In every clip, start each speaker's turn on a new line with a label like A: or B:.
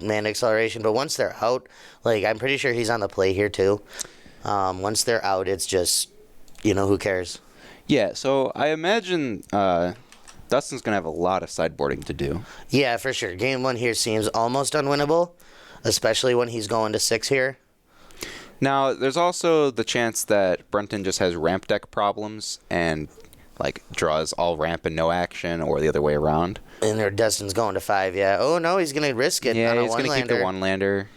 A: man acceleration. But once they're out, like I'm pretty sure he's on the play here too. Once they're out, it's just who cares?
B: Yeah, so I imagine Dustin's going to have a lot of sideboarding to do.
A: Yeah, for sure. Game one here seems almost unwinnable, especially when he's going to 6 here.
B: Now, there's also the chance that Brenton just has ramp deck problems and like draws all ramp and no action, or the other way around.
A: And their Dustin's going to 5, yeah. Oh, no, he's going to risk it on a
B: he's going to keep the one-lander.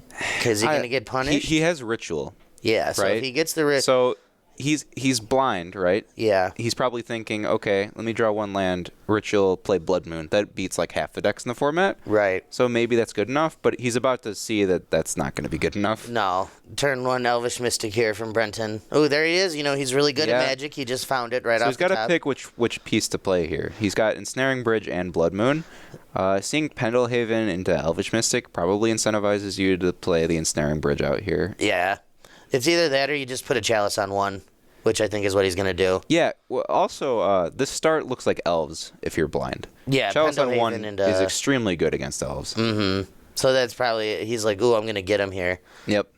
A: Because he's going to get punished?
B: He has Ritual.
A: Yeah, so
B: right?
A: if he gets the risk...
B: So he's blind, right?
A: Yeah.
B: He's probably thinking, okay, let me draw one land, Ritual, play Blood Moon. That beats like half the decks in the format.
A: Right.
B: So maybe that's good enough, but he's about to see that that's not going to be good enough.
A: No. Turn 1 Elvish Mystic here from Brenton. Oh, there he is. He's really good at Magic. He just found it right off the top.
B: So he's got to pick which piece to play here. He's got Ensnaring Bridge and Blood Moon. Seeing Pendelhaven into Elvish Mystic probably incentivizes you to play the Ensnaring Bridge out here.
A: Yeah. It's either that or you just put a Chalice on 1, which I think is what he's going to do.
B: Yeah. Well, also, this start looks like Elves if you're blind.
A: Yeah,
B: Chalice on
A: Pendelhaven
B: 1 is extremely good against Elves.
A: Mm-hmm. So that's probably... He's like, ooh, I'm going to get him here.
B: Yep.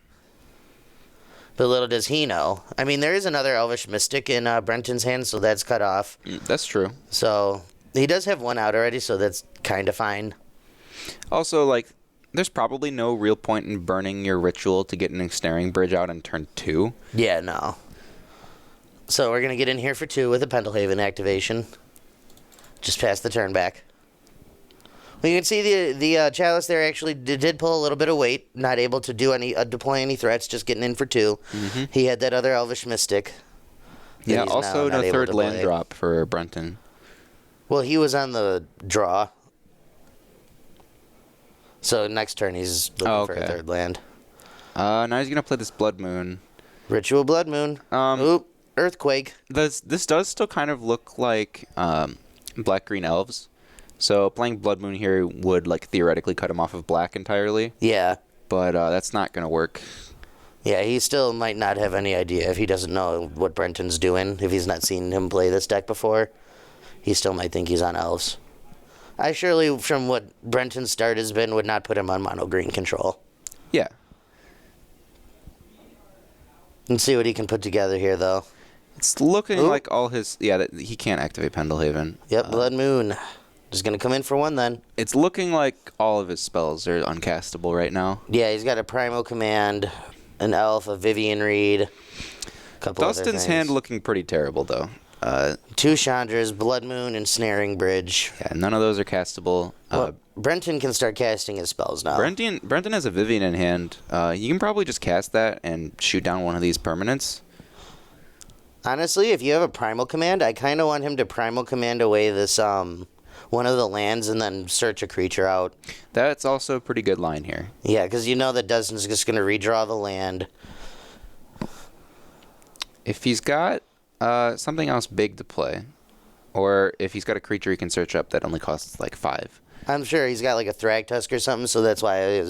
A: But little does he know. I mean, there is another Elvish Mystic in Brenton's hand, so that's cut off.
B: That's true.
A: So he does have 1 out already, so that's kind of fine.
B: Also, like, there's probably no real point in burning your Ritual to get an Ensnaring Bridge out on turn 2.
A: Yeah, no. So we're going to get in here for 2 with a Pendelhaven activation. Just pass the turn back. Well, you can see the Chalice there actually did pull a little bit of weight. Not able to do deploy any threats, just getting in for 2. Mm-hmm. He had that other Elvish Mystic.
B: Yeah, also no third land drop for Brenton.
A: Well, he was on the draw. So next turn he's looking for a third land.
B: Now he's going to play this Blood Moon.
A: Ritual Blood Moon. Oop, Earthquake.
B: This does still kind of look like Black-Green Elves. So playing Blood Moon here would like theoretically cut him off of black entirely.
A: Yeah.
B: But that's not going to work.
A: Yeah, he still might not have any idea if he doesn't know what Brenton's doing. If he's not seen him play this deck before, he still might think he's on Elves. I surely, from what Brenton's start has been, would not put him on mono green control.
B: Yeah.
A: And see what he can put together here, though.
B: It's looking like all his... Yeah, he can't activate Pendelhaven.
A: Yep, Blood Moon. Just going to come in for 1 then.
B: It's looking like all of his spells are uncastable right now.
A: Yeah, he's got a Primal Command, an Elf, a Vivian Reed, a couple
B: Dustin's
A: other things.
B: hand looking pretty terrible, though.
A: 2 Chandras, Blood Moon, and Snaring Bridge.
B: Yeah, none of those are castable.
A: Well, Brenton can start casting his spells now.
B: Brenton has a Vivian in hand. You can probably just cast that and shoot down one of these permanents.
A: Honestly, if you have a Primal Command, I kind of want him to Primal Command away this one of the lands and then search a creature out.
B: That's also a pretty good line here.
A: Yeah, because you know that Dustin's just going to redraw the land.
B: If he's got something else big to play, or if he's got a creature he can search up that only costs like 5.
A: I'm sure he's got like a Thragtusk or something, so that's why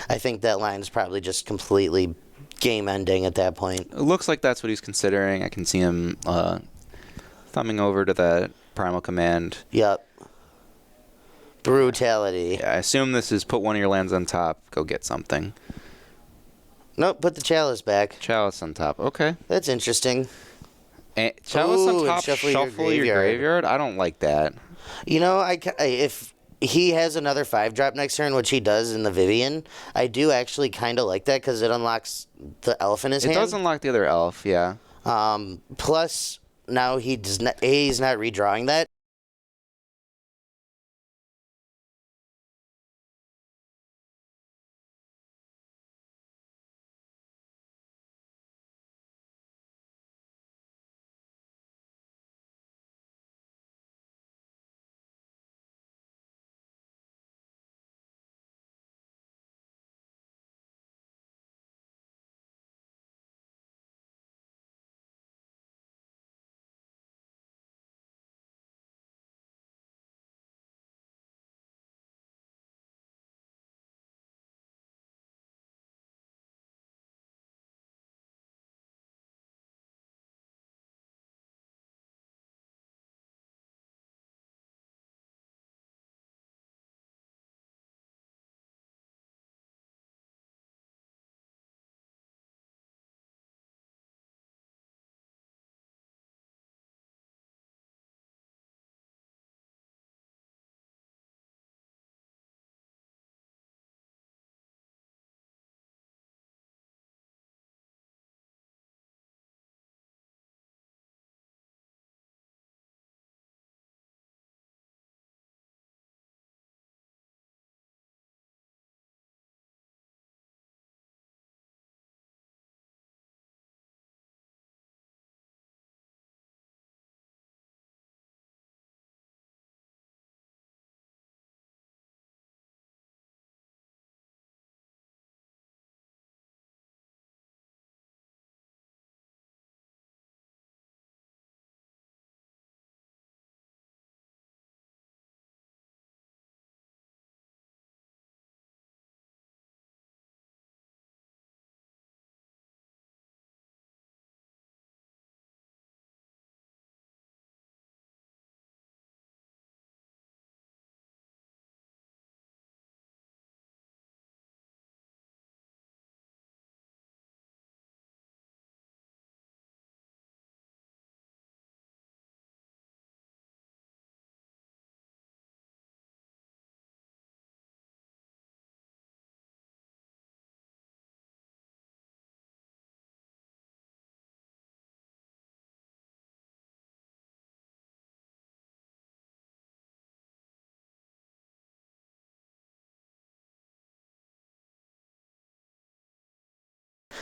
A: I think that line's probably just completely game-ending at that point.
B: It looks like that's what he's considering. I can see him thumbing over to that Primal Command.
A: Yep. Brutality.
B: Yeah, I assume this is put one of your lands on top, go get something.
A: Nope, put the Chalice back.
B: Chalice on top, okay.
A: That's interesting.
B: Chalice on top, shuffle your graveyard? I don't like that.
A: If he has another 5-drop next turn, which he does in the Vivian, I do actually kind of like that because it unlocks the elf in his hand.
B: It does unlock the other elf, yeah.
A: Plus, now he's not redrawing that.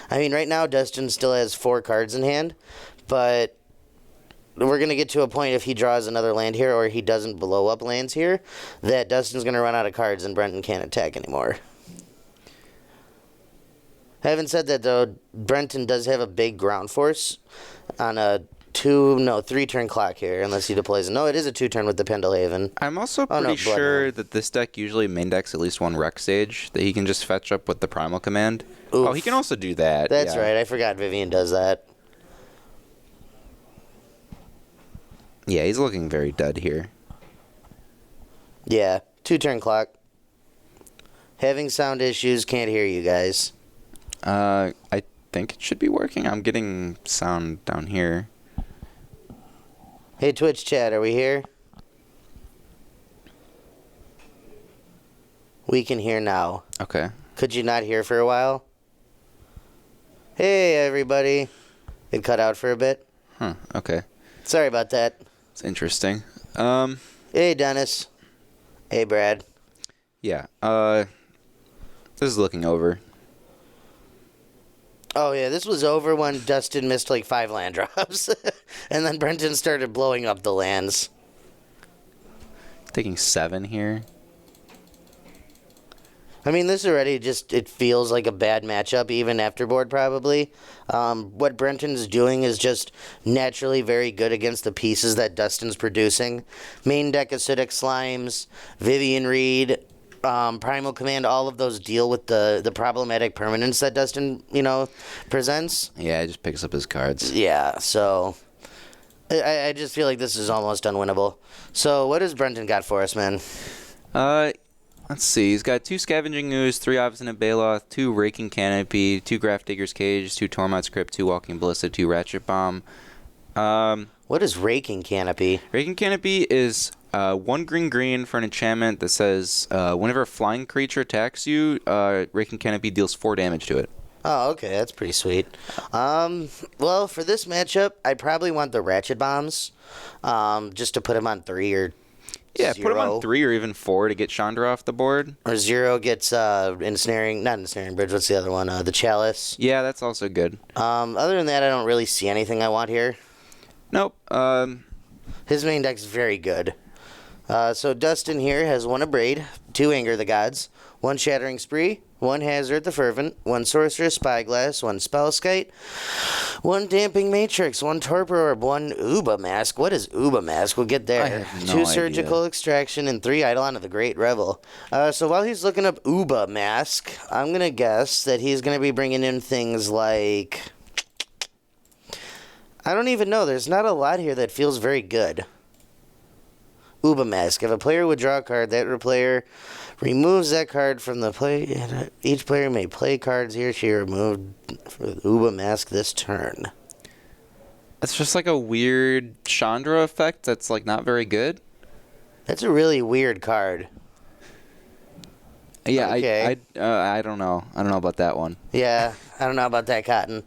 A: I mean, right now Dustin still has 4 cards in hand, but we're going to get to a point if he draws another land here or he doesn't blow up lands here that Dustin's going to run out of cards and Brenton can't attack anymore. Having said that, though, Brenton does have a big ground force on a 3-turn clock here, unless he deploys it. No, it is a 2-turn with the Pendelhaven.
B: I'm also pretty sure that this deck usually main decks at least 1 Rec Sage that he can just fetch up with the Primal Command.
A: Oof.
B: Oh, he can also do that.
A: That's right. I forgot Vivian does that.
B: Yeah, he's looking very dead here.
A: Yeah, 2-turn clock. Having sound issues, can't hear you guys.
B: I think it should be working. I'm getting sound down here.
A: Hey, Twitch chat, are we here? We can hear now.
B: Okay.
A: Could you not hear for a while? Hey, everybody. It cut out for a bit.
B: Huh, okay.
A: Sorry about that.
B: It's interesting.
A: Hey, Dennis. Hey, Brad.
B: Yeah, this is looking over.
A: Oh, yeah, this was over when Dustin missed like 5 land drops. And then Brenton started blowing up the lands.
B: Taking 7 here.
A: I mean, this already it feels like a bad matchup, even after board, probably. What Brenton's doing is just naturally very good against the pieces that Dustin's producing. Main deck Acidic Slimes, Vivian Reed, Primal Command, all of those deal with the problematic permanence that Dustin, presents.
B: Yeah, he just picks up his cards.
A: Yeah, so I just feel like this is almost unwinnable. So what has Brenton got for us, man?
B: Let's see. He's got 2 Scavenging Ooze, 3 Obstinate Baloth, 2 Raking Canopy, 2 Graft Digger's Cage, 2 Tormod's Crypt, 2 Walking Ballista, 2 Ratchet Bomb.
A: What is Raking Canopy?
B: Raking Canopy is 1 green for an enchantment that says whenever a flying creature attacks you, Raking Canopy deals 4 damage to it.
A: Oh, okay, that's pretty sweet. Well, for this matchup, I probably want the Ratchet Bombs, just to put him on 3 or 0.
B: Put him on 3 or even 4 to get Chandra off the board.
A: Or 0 gets not Ensnaring Bridge, what's the other one? The Chalice.
B: Yeah, that's also good.
A: Other than that, I don't really see anything I want here.
B: Nope.
A: His main deck's very good. So Dustin here has 1 Abrade, 2 Anger the Gods, 1 Shattering Spree, 1 Hazard the Fervent, 1 Sorceress Spyglass, 1 Spellskite, 1 Damping Matrix, 1 Torpor Orb, 1 Uba Mask. What is Uba Mask? We'll get there.
B: I have no
A: 2
B: idea.
A: Surgical Extraction, and 3 Eidolon of the Great Revel. So while he's looking up Uba Mask, I'm going to guess that he's going to be bringing in things like... I don't even know. There's not a lot here that feels very good. Uba Mask. If a player would draw a card, that player removes that card from the play. Each player may play cards he or she removed with Uba Mask this turn.
B: It's just like a weird Chandra effect that's like not very good.
A: That's a really weird card.
B: Yeah,
A: Okay.
B: I don't know. I don't know about that one.
A: Yeah, I don't know about that, Cotton.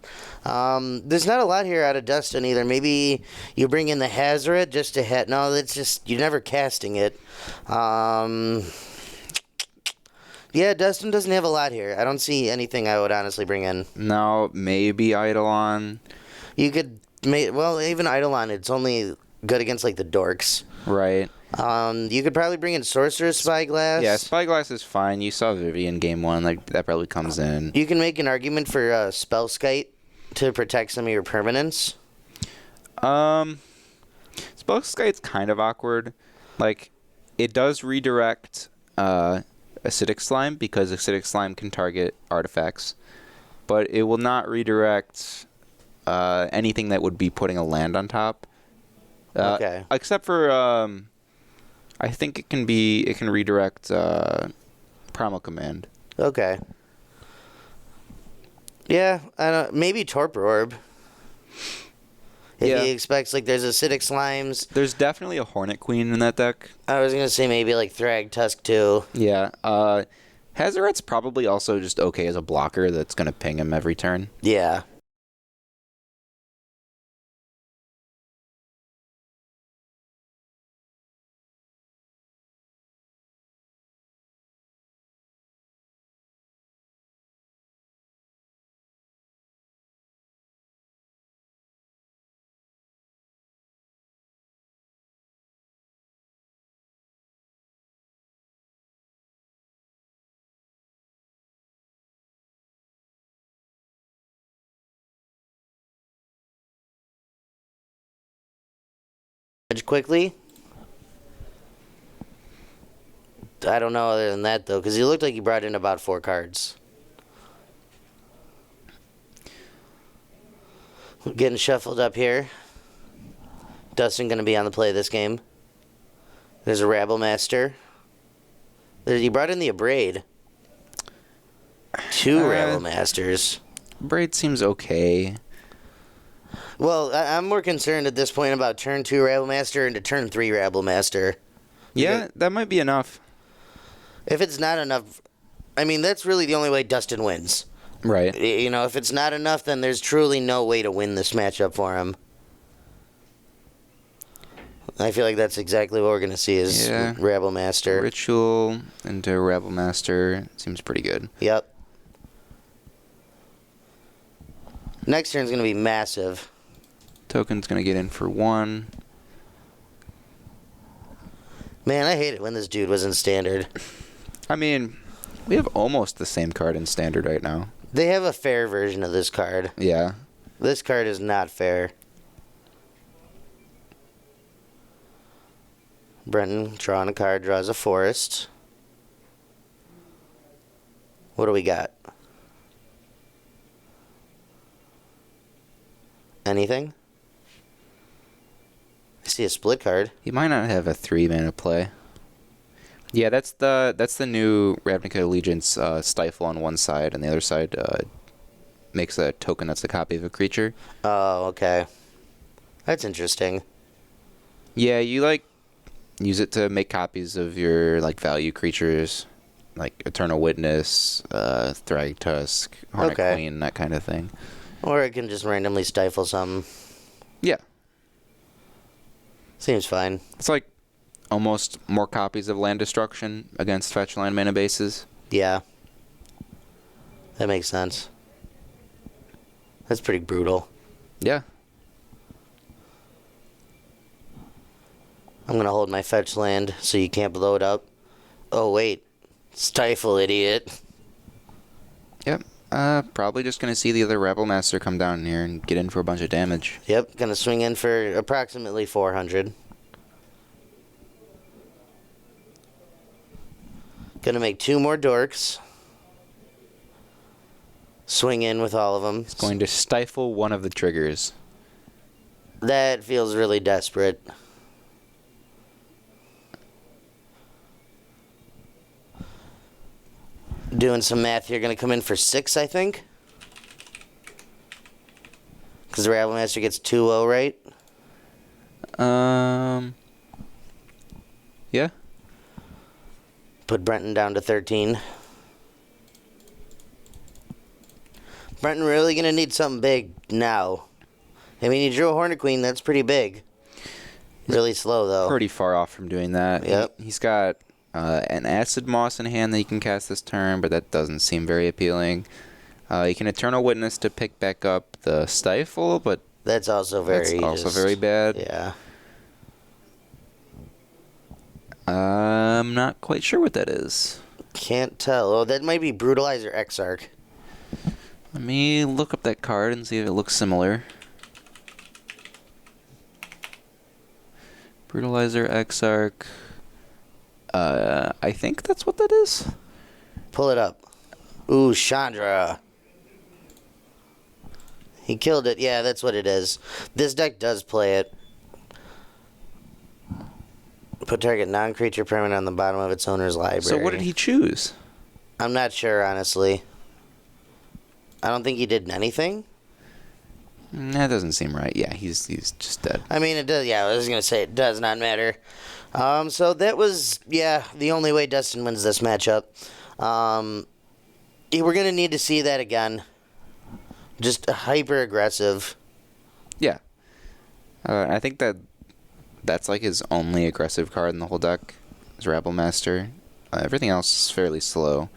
A: There's not a lot here out of Dustin either. Maybe you bring in the Hazoret just to hit. No, that's just, you're never casting it. Yeah, Dustin doesn't have a lot here. I don't see anything I would honestly bring in.
B: No, maybe Eidolon.
A: You could, even Eidolon, it's only good against like the dorks.
B: Right.
A: You could probably bring in Sorcerer's Spyglass.
B: Yeah, Spyglass is fine. You saw Vivian game 1. Like that probably comes in.
A: You can make an argument for Spellskite to protect some of your permanents.
B: Spellskite's kind of awkward. Like, it does redirect Acidic Slime because Acidic Slime can target artifacts, but it will not redirect anything that would be putting a land on top.
A: Okay.
B: Except for I think it can redirect Primal Command.
A: Okay. Yeah, I don't. Maybe Torpor Orb. If he expects like there's Acidic Slimes.
B: There's definitely a Hornet Queen in that deck.
A: I was gonna say maybe like Thrag Tusk too.
B: Yeah. Hazoret's probably also just okay as a blocker that's gonna ping him every turn.
A: Yeah. quickly. I don't know other than that, though, because he looked like he brought in about 4 cards. Getting shuffled up here. Dustin going to be on the play this game. There's a Rabble Master. He brought in the Abrade. 2 Rabble Masters.
B: Braid seems okay.
A: Well, I'm more concerned at this point about turn 2 Rabble Master into turn 3 Rabble Master.
B: Yeah, that might be enough.
A: If it's not enough, I mean, that's really the only way Dustin wins.
B: Right.
A: You know, if it's not enough, then there's truly no way to win this matchup for him. I feel like that's exactly what we're going to see is Rabble Master.
B: Ritual into Rabble Master seems pretty good.
A: Yep. Next turn's going to be massive.
B: Token's going to get in for 1.
A: Man, I hate it when this dude was in Standard.
B: I mean, we have almost the same card in Standard right now.
A: They have a fair version of this card.
B: Yeah.
A: This card is not fair. Brenton drawing a card, draws a forest. What do we got? Anything? I see a split card.
B: He might not have a 3-mana play. Yeah, that's the new Ravnica Allegiance stifle on one side, and the other side makes a token that's a copy of a creature.
A: Oh, okay. That's interesting.
B: Yeah, you use it to make copies of your value creatures, like Eternal Witness, Thragtusk, Hornet Queen, that kind of thing.
A: Or it can just randomly stifle something.
B: Yeah.
A: Seems fine.
B: It's like almost more copies of land destruction against fetch land mana bases.
A: Yeah. That makes sense. That's pretty brutal.
B: Yeah.
A: I'm going to hold my fetch land so you can't blow it up. Oh, wait. Stifle, idiot.
B: Yep. Probably just going to see the other Rebel Master come down here and get in for a bunch of damage.
A: Yep, going to swing in for approximately 400. Going to make 2 more dorks. Swing in with all of them.
B: It's going to stifle one of the triggers.
A: That feels really desperate. Doing some math here, going to come in for 6, I think. Because the Rabble Master gets 2-0, right?
B: Yeah.
A: Put Brenton down to 13. Brenton really going to need something big now. I mean, he drew a Hornet Queen. That's pretty big. Really slow, though.
B: Pretty far off from doing that.
A: Yep.
B: He's got an Acid Moss in hand that he can cast this turn, but that doesn't seem very appealing. He can Eternal Witness to pick back up the Stifle, but
A: that's also very
B: bad.
A: Yeah.
B: I'm not quite sure what that is.
A: Can't tell. Oh, that might be Brutalizer Exarch.
B: Let me look up that card and see if it looks similar. Brutalizer Exarch. I think that's what that is.
A: Pull it up. Ooh, Chandra. He killed it. Yeah, that's what it is. This deck does play it. Put target non-creature permanent on the bottom of its owner's library.
B: So what did he choose?
A: I'm not sure, honestly. I don't think he did anything.
B: That doesn't seem right. Yeah, he's just dead.
A: I mean, it does. Yeah, I was going to say it does not matter. So that was, the only way Dustin wins this matchup. We're going to need to see that again. Just hyper-aggressive.
B: Yeah. I think that's like his only aggressive card in the whole deck, is Rabble Master. Everything else is fairly slow.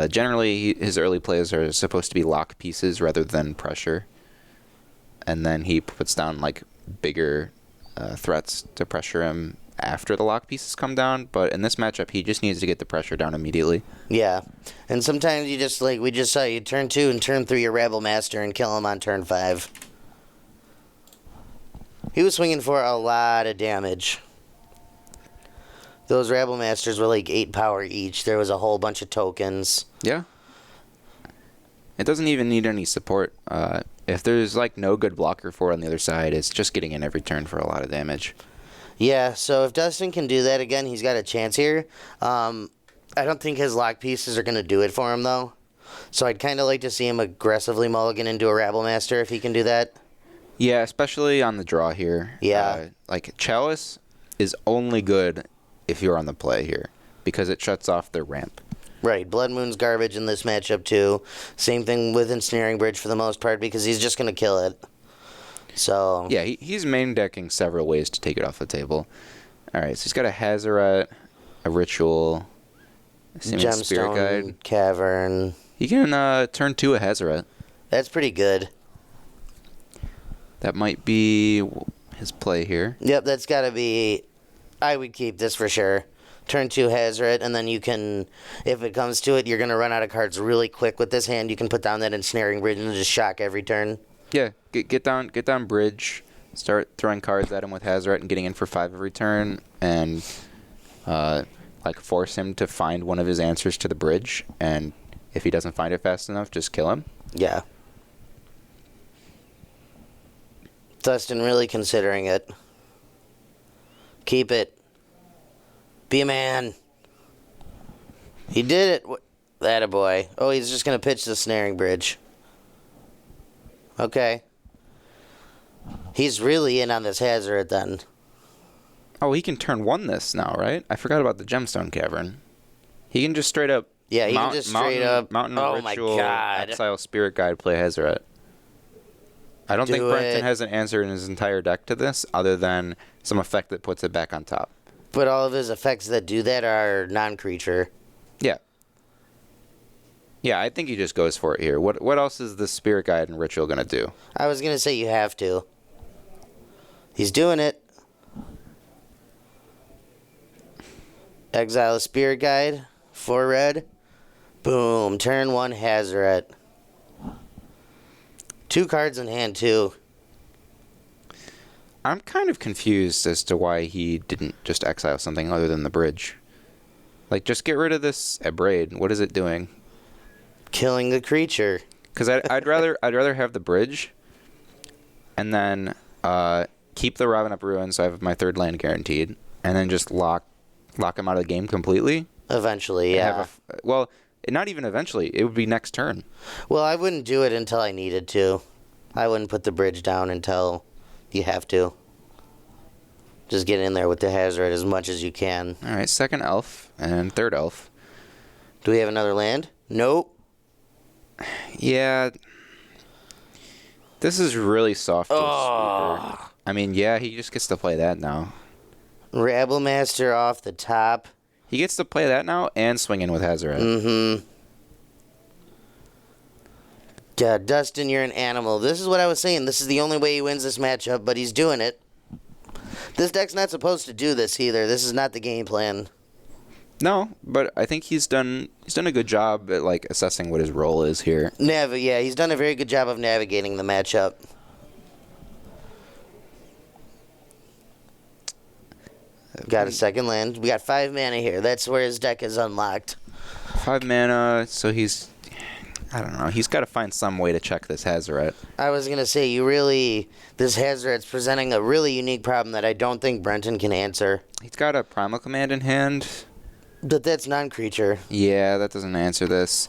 B: Generally, his early plays are supposed to be lock pieces rather than pressure. And then he puts down bigger threats to pressure him after the lock pieces come down. But in this matchup, he just needs to get the pressure down immediately.
A: Yeah. And sometimes you just, we just saw you turn 2 and turn 3 your Rabble Master and kill him on turn 5. He was swinging for a lot of damage. Those Rabble Masters were like 8 power each. There was a whole bunch of tokens.
B: Yeah. It doesn't even need any support. If there's like no good blocker for it on the other side, it's just getting in every turn for a lot of damage.
A: Yeah, so if Dustin can do that again, he's got a chance here. I don't think his lock pieces are going to do it for him, though. So I'd kind of like to see him aggressively mulligan into a Rabble Master if he can do that.
B: Yeah, especially on the draw here.
A: Yeah.
B: Like, Chalice is only good if you're on the play here, because it shuts off their ramp.
A: Right, Blood Moon's garbage in this matchup, too. Same thing with Ensnaring Bridge for the most part, because he's just going to kill it. So...
B: Yeah, he's main decking several ways to take it off the table. Alright, so he's got a Hazoret, a Ritual, Spirit
A: Gemstone,
B: Guide.
A: Cavern.
B: He can turn 2 a Hazoret.
A: That's pretty good.
B: That might be his play here.
A: Yep, that's got to be... I would keep this for sure. Turn 2 Hazoret, and then you can... If it comes to it, you're going to run out of cards really quick with this hand. You can put down that Ensnaring Bridge and just shock every turn.
B: Yeah, get down Bridge, start throwing cards at him with Hazoret and getting in for 5 every turn, and like force him to find one of his answers to the bridge, and if he doesn't find it fast enough, just kill him.
A: Yeah. Dustin really considering it. Keep it. Be a man. He did it. Attaboy. Oh, he's just going to pitch the Snaring Bridge. Okay. He's really in on this Hazoret then.
B: Oh, he can turn 1 this now, right? I forgot about the Gemstone Cavern. He can just straight up...
A: Yeah, he can just straight up...
B: Mountain
A: oh
B: Ritual,
A: my God.
B: Exile Spirit Guide, play Hazoret. I don't think Brenton
A: it.
B: has an answer in his entire deck to this, other than some effect that puts it back on top.
A: But all of his effects that do that are non-creature.
B: Yeah. Yeah, I think he just goes for it here. What else is the Spirit Guide and Ritual going to do?
A: I was going to say you have to. He's doing it. Exile a Spirit Guide. 4 red. Boom. Turn 1 Hazoret. 2 cards in hand, too.
B: I'm kind of confused as to why he didn't just exile something other than the bridge. Like, just get rid of this Abrade. What is it doing?
A: Killing the creature.
B: Because I'd rather have the bridge, and then keep the Raven Up Ruin so I have my 3rd land guaranteed, and then just lock him out of the game completely.
A: Eventually, yeah.
B: Well, not even eventually. It would be next turn.
A: Well, I wouldn't do it until I needed to. I wouldn't put the bridge down until you have to. Just get in there with the Hazoret as much as you can.
B: All right, 2nd elf and 3rd elf.
A: Do we have another land? Nope.
B: Yeah. This is really soft to a sweeper. I mean, yeah, he just gets to play that now.
A: Rabble Master off the top.
B: He gets to play that now and swing in with Hazoret.
A: Mm-hmm. God, Dustin, you're an animal. This is what I was saying. This is the only way he wins this matchup, but he's doing it. This deck's not supposed to do this either. This is not the game plan.
B: No, but I think he's done a good job at like assessing what his role is here.
A: Yeah, he's done a very good job of navigating the matchup. Got a 2nd land. We got 5 mana here. That's where his deck is unlocked.
B: 5 mana, so he's... I don't know. He's got to find some way to check this Hazoret.
A: I was going to say, this Hazoret's presenting a really unique problem that I don't think Brenton can answer.
B: He's got a Primal Command in hand.
A: But that's non-creature.
B: Yeah, that doesn't answer this.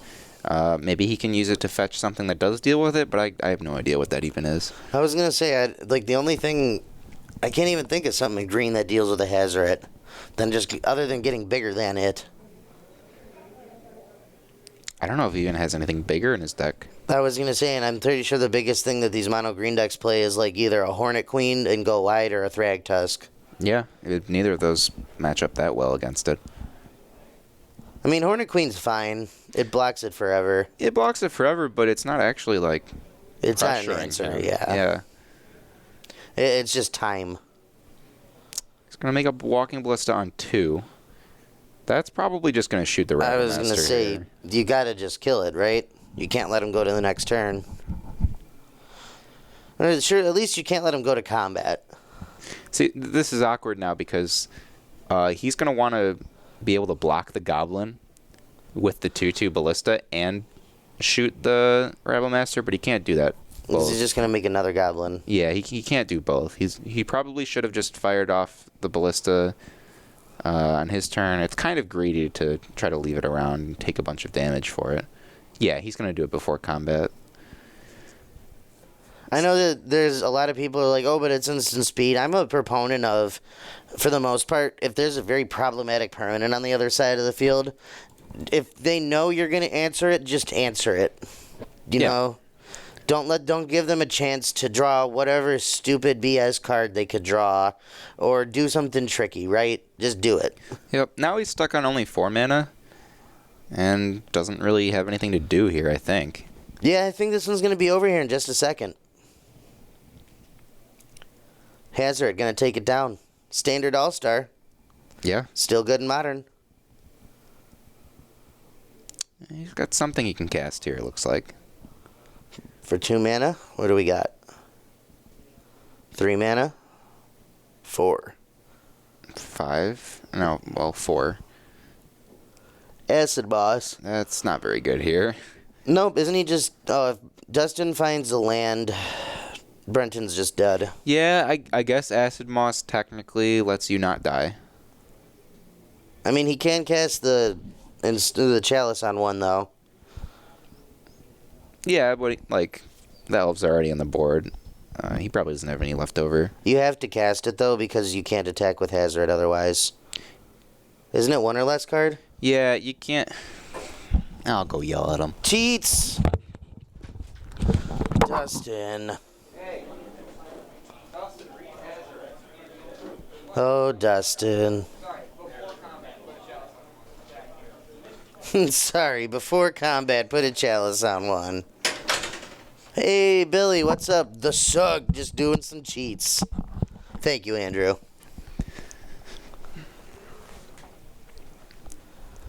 B: Maybe he can use it to fetch something that does deal with it, but I have no idea what that even is.
A: I was going to say, the only thing... I can't even think of something in green that deals with a Hazoret, other than getting bigger than it.
B: I don't know if he even has anything bigger in his deck.
A: I was going to say, and I'm pretty sure the biggest thing that these mono green decks play is like either a Hornet Queen and go wide or a Thrag Tusk.
B: Yeah, neither of those match up that well against it.
A: I mean, Hornet Queen's fine. It blocks it forever.
B: It blocks it forever, but it's not actually like
A: it's not an
B: pressuring
A: answer,
B: him.
A: yeah.
B: Yeah.
A: It's just time.
B: He's going to make a Walking Ballista on 2. That's probably just going to shoot the Raven
A: I was going to
B: Master
A: say,
B: here.
A: you got to just kill it, right? You can't let him go to the next turn. Or sure, at least you can't let him go to combat.
B: See, this is awkward now because he's going to want to be able to block the Goblin with the 2/2 Ballista and shoot the Rabble Master, but he can't do that.
A: He's just going to make another Goblin.
B: Yeah, he can't do both. He probably should have just fired off the Ballista on his turn. It's kind of greedy to try to leave it around and take a bunch of damage for it. Yeah, he's going to do it before combat.
A: I know that there's a lot of people who are like, oh, but it's instant speed. I'm a proponent of, for the most part, if there's a very problematic permanent on the other side of the field, if they know you're going to answer it, just answer it. You know? Don't give them a chance to draw whatever stupid BS card they could draw or do something tricky, right? Just do it.
B: Yep. Now he's stuck on only 4 mana and doesn't really have anything to do here, I think.
A: Yeah, I think this one's going to be over here in just a second. Hazard going to take it down. Standard All-Star.
B: Yeah.
A: Still good and modern.
B: He's got something he can cast here, it looks like.
A: For 2 mana, what do we got? 3 mana? 4.
B: 5? No, well, 4.
A: Acid Boss.
B: That's not very good here.
A: Nope, isn't he just... Oh, if Dustin finds the land, Brenton's just dead.
B: Yeah, I guess Acid Moss technically lets you not die.
A: I mean, he can cast the Chalice on one, though.
B: Yeah, but, like, the elves are already on the board. He probably doesn't have any left over.
A: You have to cast it, though, because you can't attack with Hazard otherwise. Isn't it 1 or less card?
B: Yeah, you can't... I'll go yell at him.
A: Cheats! Dustin.
B: Hey, Dustin, read Hazard.
A: Oh, Dustin.
B: Sorry, before combat, put a chalice on one.
A: Sorry, before combat, put a chalice on one. Hey, Billy, what's up? The Sug, just doing some cheats. Thank you, Andrew.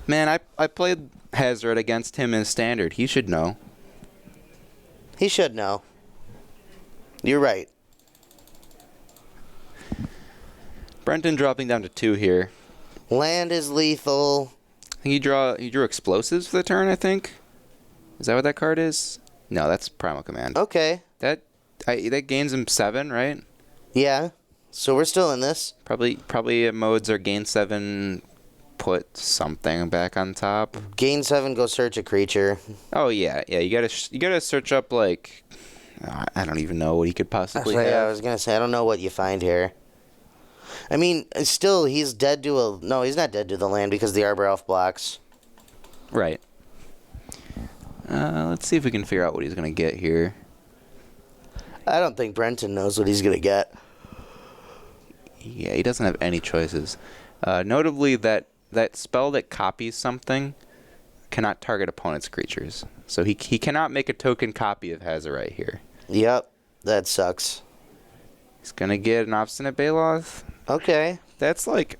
B: Man, I played Hazard against him in Standard. He should know.
A: He should know. You're right.
B: Brenton dropping down to 2 here.
A: Land is lethal.
B: He drew explosives for the turn, I think. Is that what that card is? No, that's Primal Command.
A: Okay.
B: That gains him 7, right?
A: Yeah. So we're still in this.
B: Probably modes are gain 7, put something back on top.
A: Gain 7, go search a creature.
B: Oh yeah. You gotta search up like I don't even know what he could possibly have.
A: I was gonna say I don't know what you find here. I mean, still he's dead to a no. He's not dead to the land because the Arbor Elf blocks.
B: Right. Let's see if we can figure out what he's gonna get here.
A: I don't think Brenton knows what he's gonna get.
B: Yeah, he doesn't have any choices. Notably, that spell that copies something cannot target opponent's creatures. So he cannot make a token copy of Hazard here.
A: Yep, that sucks.
B: He's gonna get an Obstinate Baloth.
A: Okay.
B: That's like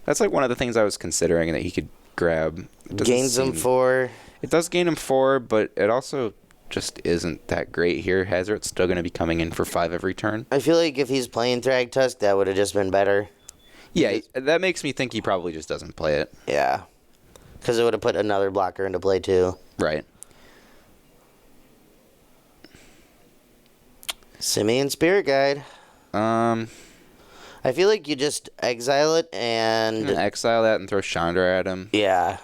B: one of the things I was considering that he could grab.
A: Gains him 4.
B: It does gain him 4, but it also just isn't that great here. Hazard's still going to be coming in for 5 every turn.
A: I feel like if he's playing Thragtusk, that would have just been better.
B: Yeah, that makes me think he probably just doesn't play it.
A: Yeah. Because it would have put another blocker into play, too.
B: Right.
A: Simian Spirit Guide. I feel like you just exile it and...
B: Exile that and throw Chandra at him.
A: Yeah.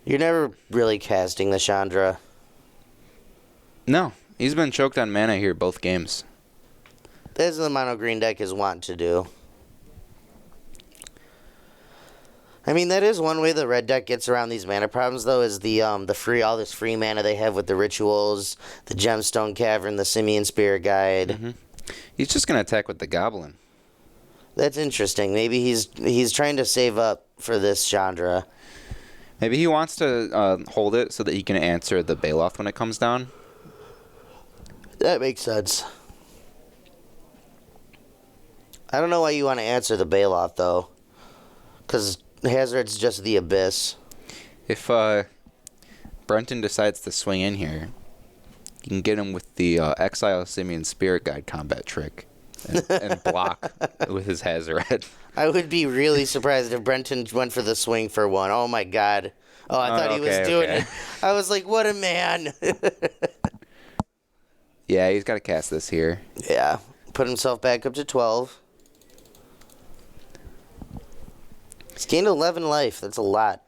A: You're never really casting the Chandra.
B: No, he's been choked on mana here both games.
A: That's what the mono green deck is want to do. I mean, that is one way the red deck gets around these mana problems, though, is all this free mana they have with the rituals, the Gemstone Cavern, the Simian Spirit Guide.
B: Mm-hmm. He's just gonna attack with the Goblin.
A: That's interesting. Maybe he's trying to save up for this Chandra.
B: Maybe he wants to hold it so that he can answer the Baloth when it comes down.
A: That makes sense. I don't know why you want to answer the Baloth, though. Because Hazard's just the Abyss.
B: If Brenton decides to swing in here, You can get him with the Exile Simian Spirit Guide combat trick and block with his Hazoret.
A: I would be really surprised if Brenton went for the swing for one. Oh, my God. Oh, I thought he was doing it. I was like, what a man.
B: Yeah, he's got to cast this here.
A: Yeah. Put himself back up to 12. He's gained 11 life. That's a lot.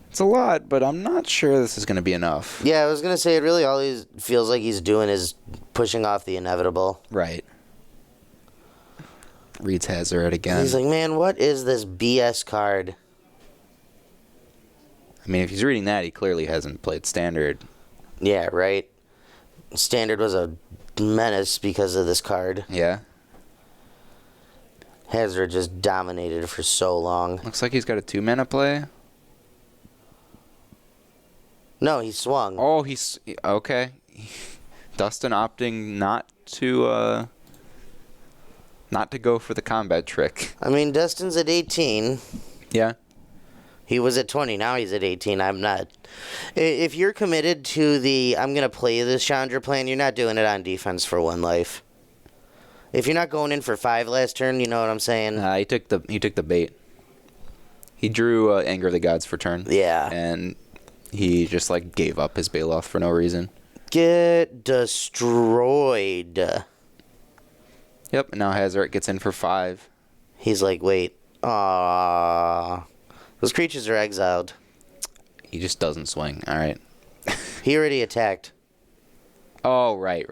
B: It's a lot, but I'm not sure this is going to be enough.
A: Yeah, I was going to say, it really all he feels like he's doing is pushing off the inevitable.
B: Right. Reads Hazoret again.
A: He's like, man, what is this BS card?
B: I mean, if he's reading that, he clearly hasn't played Standard.
A: Yeah, right. Standard was a menace because of this card.
B: Yeah.
A: Hazoret just dominated for so long.
B: Looks like he's got a 2-mana play.
A: No, he swung.
B: Oh, he's... Okay. Dustin opting not to go for the combat trick.
A: I mean, Dustin's at 18.
B: Yeah.
A: He was at 20. Now he's at 18. I'm not. If you're committed to the I'm going to play this Chandra plan, you're not doing it on defense for 1 life. If you're not going in for 5 last turn, you know what I'm saying?
B: He took the bait. He drew Anger of the Gods for turn.
A: Yeah.
B: And he just gave up his Baloth for no reason.
A: Get destroyed.
B: Yep, and now Hazoret gets in for 5.
A: He's like, wait. Aww. Those creatures are exiled.
B: He just doesn't swing. All right.
A: He already attacked.
B: Oh, right.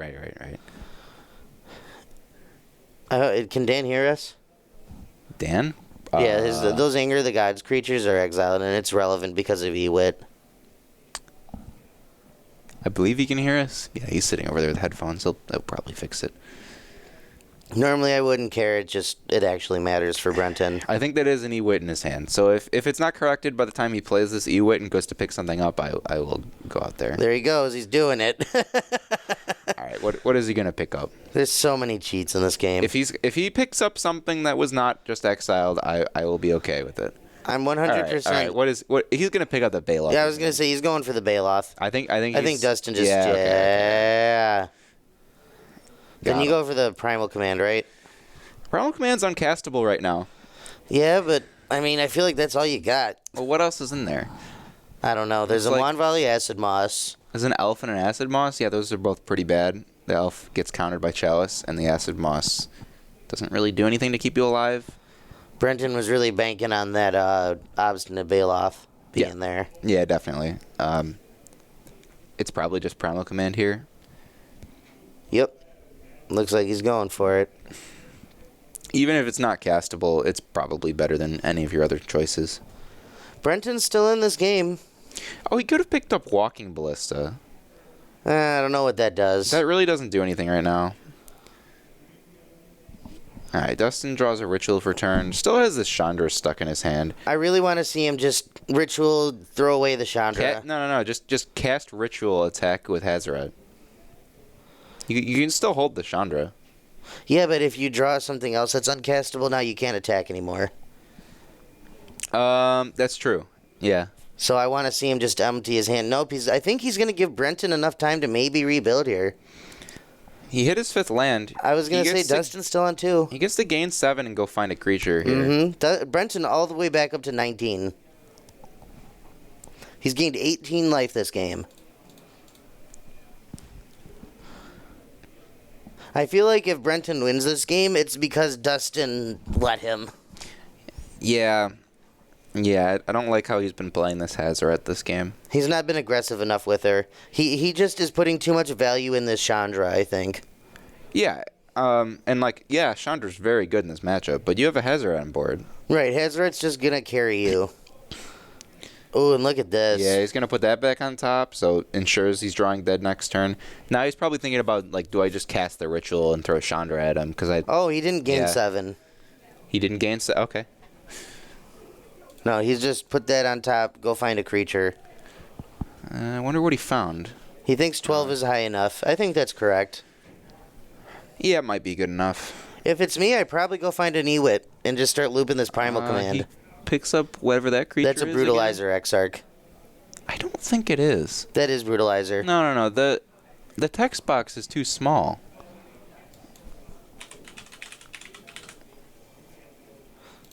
A: Can Dan hear us?
B: Dan?
A: Yeah, those Anger of the Gods creatures are exiled, and it's relevant because of Ewit.
B: I believe he can hear us. Yeah, he's sitting over there with headphones. He'll probably fix it.
A: Normally I wouldn't care. It actually matters for Brenton.
B: I think that is an Ewit in his hand. So if it's not corrected by the time he plays this Ewit and goes to pick something up, I will go out there.
A: There he goes. He's doing it.
B: All right. What is he gonna pick up?
A: There's so many cheats in this game.
B: If he picks up something that was not just exiled, I will be okay with it.
A: I'm 100%.
B: All right. What he's gonna pick up the Baloth?
A: Yeah, I was gonna say he's going for the Baloth.
B: I think
A: Dustin just
B: Okay.
A: Then you go for the Primal Command, right?
B: Primal Command's uncastable right now.
A: Yeah, but I mean, I feel like that's all you got.
B: Well, what else is in there?
A: I don't know. There's a Mon Valley Acid Moss.
B: There's an Elf and an Acid Moss. Yeah, those are both pretty bad. The Elf gets countered by Chalice, and the Acid Moss doesn't really do anything to keep you alive.
A: Brenton was really banking on that Obstinate Baloth being there.
B: Yeah, definitely. It's probably just Primal Command here.
A: Yep. Looks like he's going for it.
B: Even if it's not castable, it's probably better than any of your other choices.
A: Brenton's still in this game.
B: Oh, he could have picked up Walking Ballista.
A: I don't know what that does.
B: That really doesn't do anything right now. Alright, Dustin draws a Ritual for turn. Still has this Chandra stuck in his hand.
A: I really want to see him just Ritual, throw away the Chandra.
B: No. Just cast Ritual attack with Hazoret. You can still hold the Chandra.
A: Yeah, but if you draw something else that's uncastable, now you can't attack anymore.
B: That's true. Yeah.
A: So I want to see him just empty his hand. Nope, I think he's going to give Brenton enough time to maybe rebuild here.
B: He hit his 5th land.
A: I was going to say Dustin's still on 2.
B: He gets to gain 7 and go find a creature here.
A: Mm-hmm. Brenton all the way back up to 19. He's gained 18 life this game. I feel like if Brenton wins this game, it's because Dustin let him.
B: Yeah, I don't like how he's been playing this Hazoret this game.
A: He's not been aggressive enough with her. He just is putting too much value in this Chandra, I think.
B: Yeah, Chandra's very good in this matchup, but you have a Hazoret on board.
A: Right, Hazoret's just going to carry you. Oh, and look at this.
B: Yeah, he's going to put that back on top, so ensures he's drawing dead next turn. Now he's probably thinking about, do I just cast the Ritual and throw Chandra at him?
A: Oh, he didn't gain 7.
B: He didn't gain 7? Okay.
A: No, he's just put that on top, go find a creature.
B: I wonder what he found.
A: He thinks 12 is high enough. I think that's correct.
B: Yeah, it might be good enough.
A: If it's me, I'd probably go find an Ewit and just start looping this Primal Command.
B: He picks up whatever that creature is.
A: That's a Brutalizer, Exarch.
B: I don't think it is.
A: That is Brutalizer.
B: No. The text box is too small.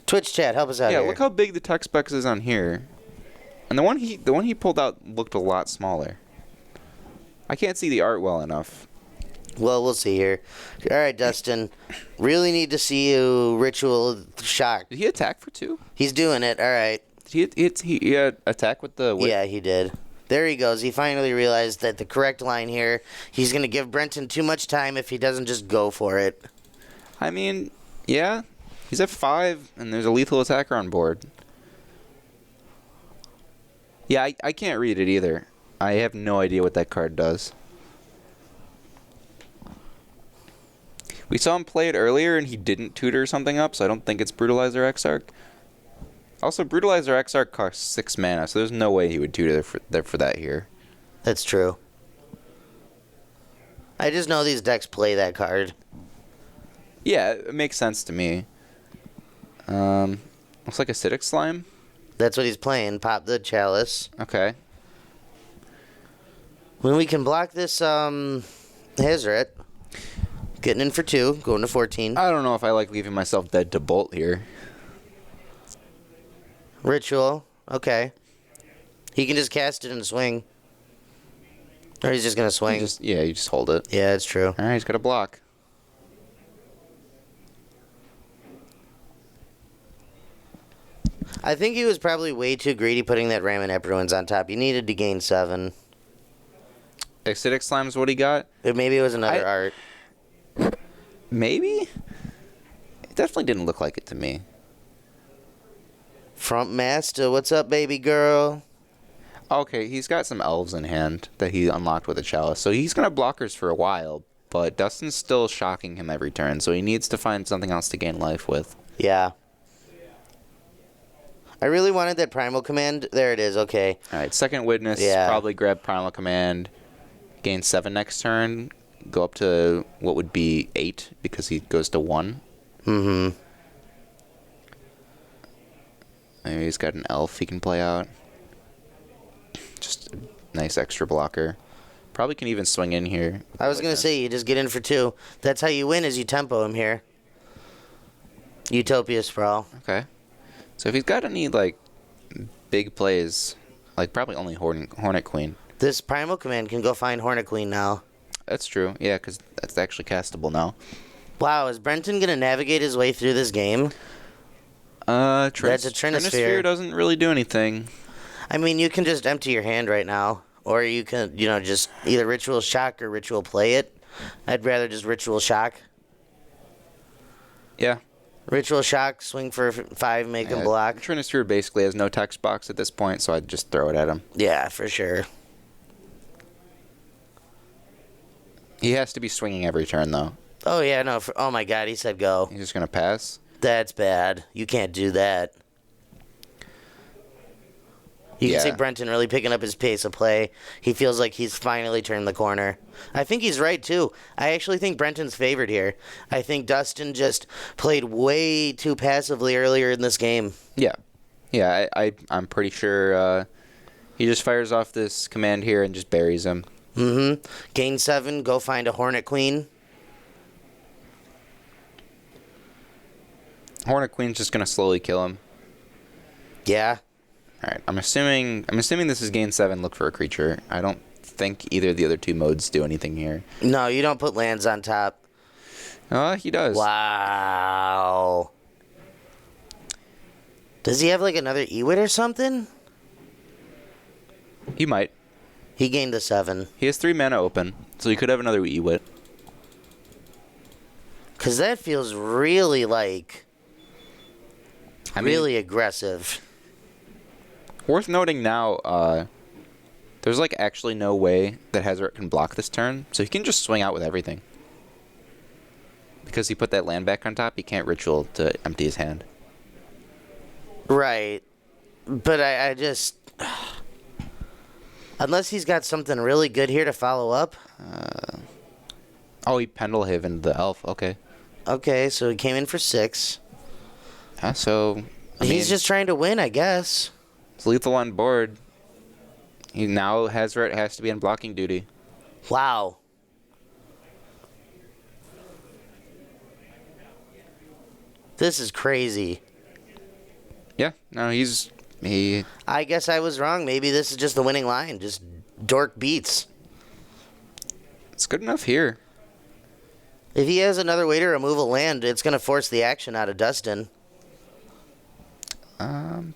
A: Twitch chat, help us out
B: Yeah,
A: here.
B: look how big the text box is on here. And the one he pulled out looked a lot smaller. I can't see the art well enough.
A: Well, we'll see here. All right, Dustin. Really need to see you ritual shock.
B: Did he attack for 2?
A: He's doing it. All right.
B: Did he attack with the whip?
A: Yeah, he did. There he goes. He finally realized that the correct line here, he's going to give Brenton too much time if he doesn't just go for it.
B: I mean, yeah. He's at 5, and there's a lethal attacker on board. Yeah, I can't read it either. I have no idea what that card does. We saw him play it earlier, and he didn't tutor something up, so I don't think it's Brutalizer Exarch. Also, Brutalizer Exarch costs 6 mana, so there's no way he would tutor for that here.
A: That's true. I just know these decks play that card.
B: Yeah, it makes sense to me. Looks like Acidic Slime.
A: That's what he's playing. Pop the Chalice.
B: Okay.
A: When we can block this Hazoret. Getting in for 2, going to 14.
B: I don't know if I like leaving myself dead to Bolt here.
A: Ritual. Okay. He can just cast it and swing. Or he's just going to swing.
B: You just hold it.
A: Yeah, it's true.
B: Alright, he's got a block.
A: I think he was probably way too greedy putting that Ramonep Ruins on top. He needed to gain 7.
B: Acidic Slime's what he got?
A: Maybe it was another art.
B: Maybe? It definitely didn't look like it to me.
A: Front Master, what's up, baby girl?
B: Okay, he's got some elves in hand that he unlocked with a chalice. So he's going to blockers for a while, but Dustin's still shocking him every turn, so he needs to find something else to gain life with.
A: Yeah. I really wanted that Primal Command. There it is, okay.
B: Alright, Second Witness, probably grab Primal Command, gain 7 next turn, go up to what would be 8 because he goes to 1.
A: Mm-hmm.
B: Maybe he's got an elf he can play out. Just a nice extra blocker. Probably can even swing in here.
A: I was going to say, you just get in for 2. That's how you win, is you tempo him here. Utopia Sprawl.
B: Okay. So if he's got any, like, big plays, like probably only Hornet Queen.
A: This Primal Command can go find Hornet Queen now.
B: That's true. Yeah, because that's actually castable now.
A: Wow, is Brenton going to navigate his way through this game?
B: That's
A: a Trinisphere.
B: Doesn't really do anything.
A: I mean, you can just empty your hand right now. Or you can, just either Ritual Shock or Ritual Play it. I'd rather just Ritual Shock.
B: Yeah.
A: Ritual Shock, swing for 5, make him block.
B: Trinisphere basically has no text box at this point, so I'd just throw it at him.
A: Yeah, for sure.
B: He has to be swinging every turn, though.
A: Oh, yeah, no. Oh, my God, he said go.
B: He's just going to pass?
A: That's bad. You can't do that. You can see Brenton really picking up his pace of play. He feels like he's finally turned the corner. I think he's right, too. I actually think Brenton's favored here. I think Dustin just played way too passively earlier in this game.
B: Yeah. Yeah, I'm pretty sure he just fires off this command here and just buries him.
A: Mm-hmm. Gain 7, go find a Hornet Queen.
B: Hornet Queen's just going to slowly kill him.
A: Yeah.
B: All right, I'm assuming this is gain 7, look for a creature. I don't think either of the other 2 modes do anything here.
A: No, you don't put lands on top.
B: He does.
A: Wow. Does he have like another Ewit or something?
B: He might.
A: He gained the 7.
B: He has 3 mana open, so he could have another Ewit.
A: Because that feels really like... really aggressive.
B: Worth noting now, there's like actually no way that Hazoret can block this turn, so he can just swing out with everything. Because he put that land back on top, he can't ritual to empty his hand.
A: Right. But I just... Unless he's got something really good here to follow up.
B: He Pendelhaven the elf, okay.
A: Okay, so he came in for 6.
B: Yeah, so...
A: He's just trying to win, I guess.
B: It's lethal on board. He now Hazoret has to be on blocking duty.
A: Wow. This is crazy.
B: Yeah, no, he.
A: I guess I was wrong. Maybe this is just the winning line. Just dork beats.
B: It's good enough here.
A: If he has another way to remove a land, it's going to force the action out of Dustin.
B: What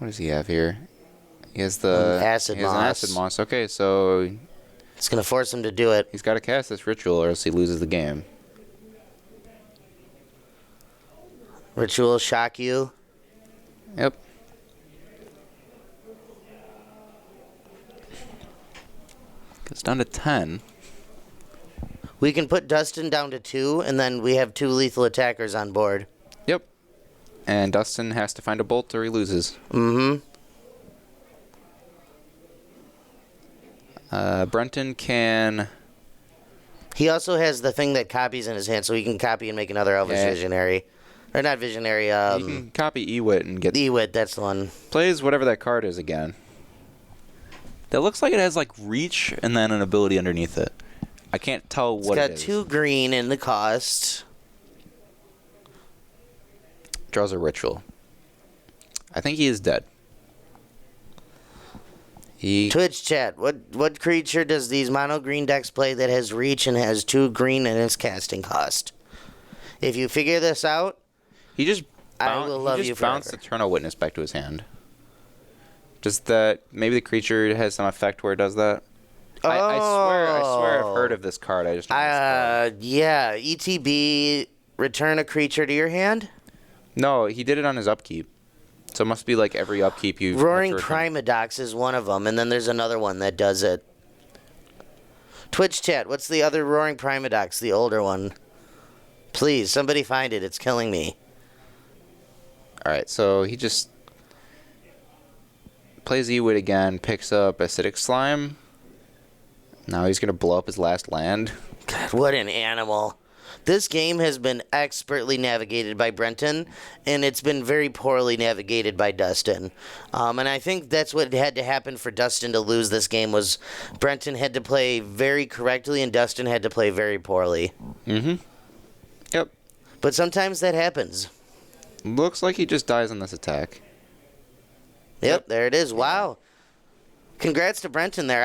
B: does he have here? He has the
A: Acid
B: he has
A: moss.
B: an acid moss. Okay, so
A: It's going to force him to do it.
B: he's got to cast this ritual, or else he loses the game.
A: Ritual shock you.
B: Yep. It's down to 10.
A: We can put Dustin down to 2, and then we have 2 lethal attackers on board.
B: Yep. And Dustin has to find a bolt or he loses.
A: Mm-hmm.
B: Brenton can...
A: He also has the thing that copies in his hand, so he can copy and make another Elvish
B: Yeah.
A: Visionary. Or not Visionary,
B: he can copy Ewit and get...
A: Ewit, that's the one.
B: Plays whatever that card is again. That looks like it has, like, reach and then an ability underneath it. I can't tell what it is.
A: It's got 2 green in the cost.
B: Draws a I think he is dead.
A: Twitch chat, what creature does these mono green decks play that has reach and has 2 green in its casting cost? If you figure this out,
B: He just
A: I will love you
B: bounced
A: forever.
B: Eternal Witness back to his hand. Does that maybe the creature has some effect where it does that? I swear I've heard of this card. I just don't know this card.
A: Yeah, ETB, return a creature to your hand.
B: No, he did it on his upkeep. So it must be like every upkeep you...
A: Roaring
B: have to return.
A: Primadox is one of them, and then there's another one that does it. Twitch chat, what's the other Roaring Primadox, the older one? Please, somebody find it. It's killing me.
B: Alright, so he just... plays Ewit again, picks up Acidic Slime. Now he's going to blow up his last land.
A: God, what an animal. This game has been expertly navigated by Brenton, and it's been very poorly navigated by Dustin. And I think that's what had to happen for Dustin to lose this game was Brenton had to play very correctly and Dustin had to play very poorly.
B: Mm-hmm. Yep.
A: But sometimes that happens.
B: Looks like he just dies on this attack.
A: Yep, there it is. Wow. Congrats to Brenton there.